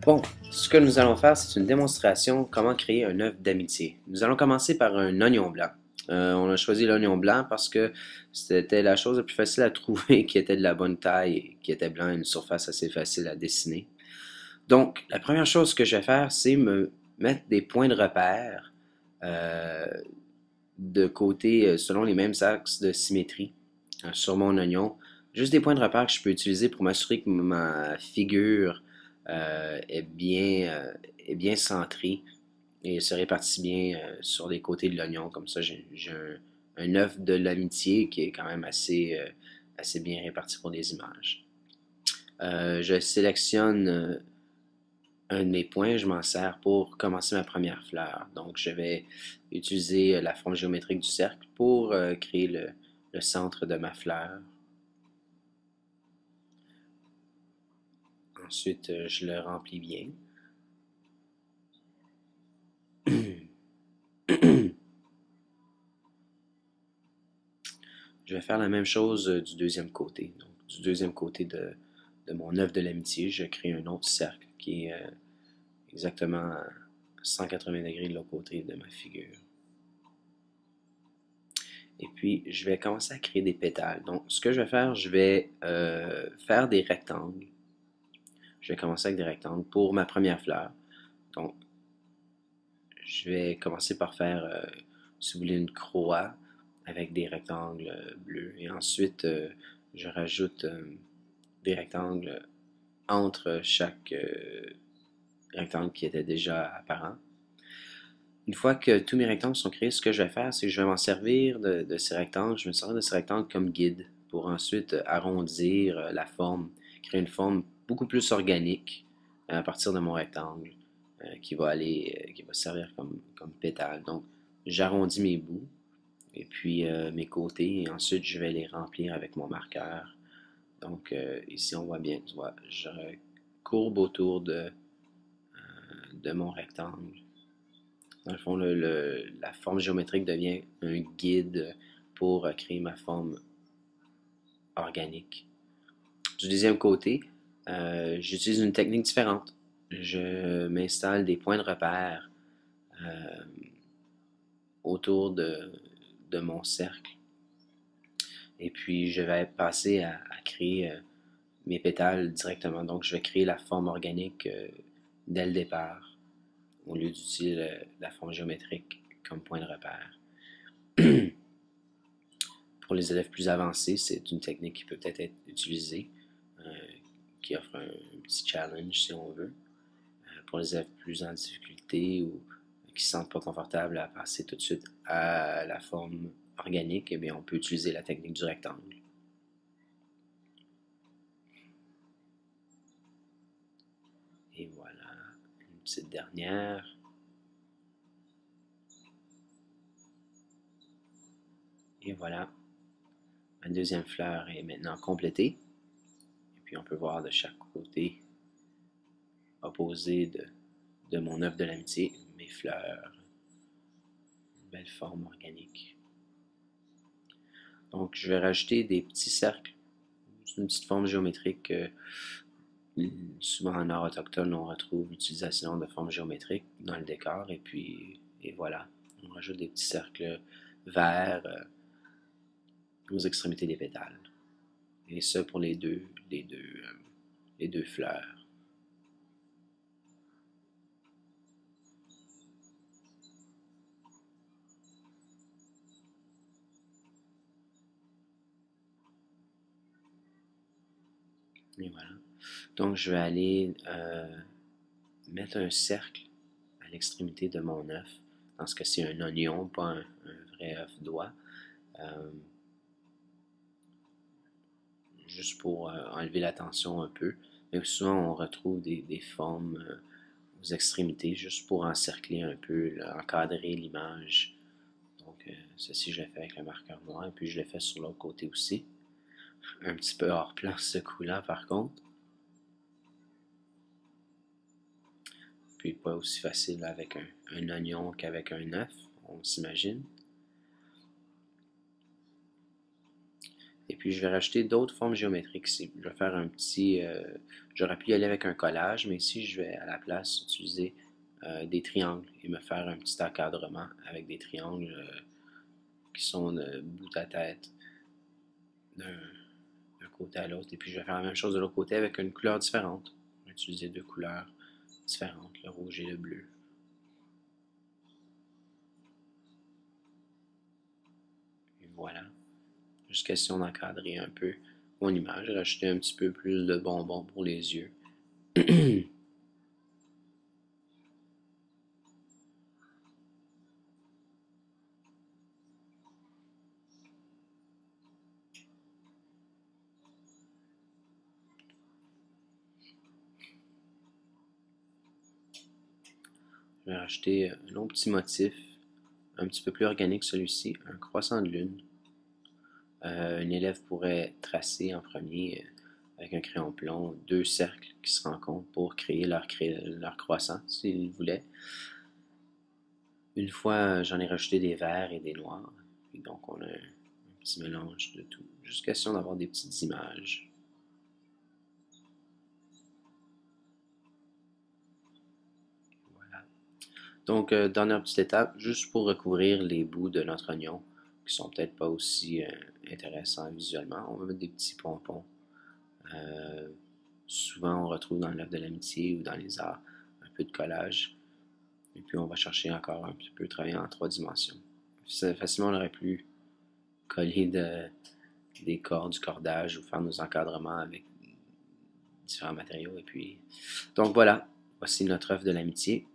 Bon, ce que nous allons faire, c'est une démonstration comment créer un œuf d'amitié. Nous allons commencer par un oignon blanc. On a choisi l'oignon blanc parce que c'était la chose la plus facile à trouver, qui était de la bonne taille et qui était blanc, une surface assez facile à dessiner. Donc, la première chose que je vais faire, c'est me mettre des points de repère euh, de côté selon les mêmes axes de symétrie sur mon oignon. Juste des points de repère que je peux utiliser pour m'assurer que ma figure est bien centrée et se répartit bien sur les côtés de l'oignon. Comme ça, j'ai un œuf de l'amitié qui est quand même assez bien réparti pour les images. Je sélectionne un de mes points, je m'en sers pour commencer ma première fleur. Donc, je vais utiliser la forme géométrique du cercle pour créer le centre de ma fleur. Ensuite, je le remplis bien. Je vais faire la même chose du deuxième côté. Donc, du deuxième côté de mon œuf de l'amitié, je crée un autre cercle qui est exactement à 180 degrés de l'autre côté de ma figure. Et puis, je vais commencer à créer des pétales. Donc, ce que je vais faire, je vais faire des rectangles. Je vais commencer avec des rectangles pour ma première fleur. Donc, je vais commencer par faire, si vous voulez, une croix avec des rectangles bleus. Et ensuite, je rajoute des rectangles entre chaque rectangle qui était déjà apparent. Une fois que tous mes rectangles sont créés, ce que je vais faire, c'est que je vais m'en servir de ces rectangles. Je vais me servir de ces rectangles comme guide pour ensuite arrondir la forme, créer une forme beaucoup plus organique à partir de mon rectangle qui va servir comme pétale. Donc, j'arrondis mes bouts et puis mes côtés et ensuite je vais les remplir avec mon marqueur. Donc, ici on voit bien, tu vois, je courbe autour de mon rectangle. Dans le fond, la forme géométrique devient un guide pour créer ma forme organique. Du deuxième côté, j'utilise une technique différente. Je m'installe des points de repère euh, autour de mon cercle. Et puis, je vais passer à créer mes pétales directement. Donc, je vais créer la forme organique dès le départ, au lieu d'utiliser la forme géométrique comme point de repère. Pour les élèves plus avancés, c'est une technique qui peut peut-être être utilisée, qui offre un petit challenge si on veut. Pour les élèves plus en difficulté ou qui ne se sentent pas confortables à passer tout de suite à la forme organique, eh bien, on peut utiliser la technique du rectangle. Et voilà, une petite dernière. Et voilà, ma deuxième fleur est maintenant complétée. Et puis on peut voir de chaque côté opposé de mon œuf de l'amitié mes fleurs. Une belle forme organique. Donc je vais rajouter des petits cercles. C'est une petite forme géométrique souvent en art autochtone, on retrouve l'utilisation de formes géométriques dans le décor, et voilà, on rajoute des petits cercles verts aux extrémités des pétales. Et ce pour les deux fleurs. Et voilà. Donc je vais aller mettre un cercle à l'extrémité de mon œuf. Dans ce cas-ci, un oignon, pas un vrai œuf d'oie. Euh, Juste pour enlever la tension un peu. Mais souvent, on retrouve des formes aux extrémités, juste pour encercler un peu, là, encadrer l'image. Donc, ceci, je l'ai fait avec le marqueur noir, et puis je l'ai fait sur l'autre côté aussi. Un petit peu hors plan ce coup-là, par contre. Puis pas aussi facile avec un oignon qu'avec un œuf, on s'imagine. Et puis je vais rajouter d'autres formes géométriques ici. Je vais faire un petit... j'aurais pu y aller avec un collage, mais ici je vais à la place utiliser des triangles et me faire un petit encadrement avec des triangles qui sont de bout à tête d'un côté à l'autre. Et puis je vais faire la même chose de l'autre côté avec une couleur différente. Je vais utiliser deux couleurs différentes, le rouge et le bleu. Et voilà. Juste question d'encadrer un peu mon image, rajouter un petit peu plus de bonbons pour les yeux. Je vais rajouter un autre petit motif, un petit peu plus organique celui-ci, un croissant de lune. Un élève pourrait tracer en premier, avec un crayon plomb, deux cercles qui se rencontrent pour créer leur croissant, s'il voulait. Une fois, j'en ai rajouté des verts et des noirs. Et donc, on a un petit mélange de tout. Juste question d'avoir des petites images. Voilà. Donc, dernière petite étape, juste pour recouvrir les bouts de notre oignon, qui sont peut-être pas aussi intéressants visuellement, on va mettre des petits pompons. Souvent, on retrouve dans l'œuvre de l'amitié ou dans les arts un peu de collage. Et puis, on va chercher encore un petit peu travailler en 3 dimensions. Facilement, on aurait pu coller des cordes, du cordage ou faire nos encadrements avec différents matériaux. Et puis, donc voilà, voici notre œuvre de l'amitié.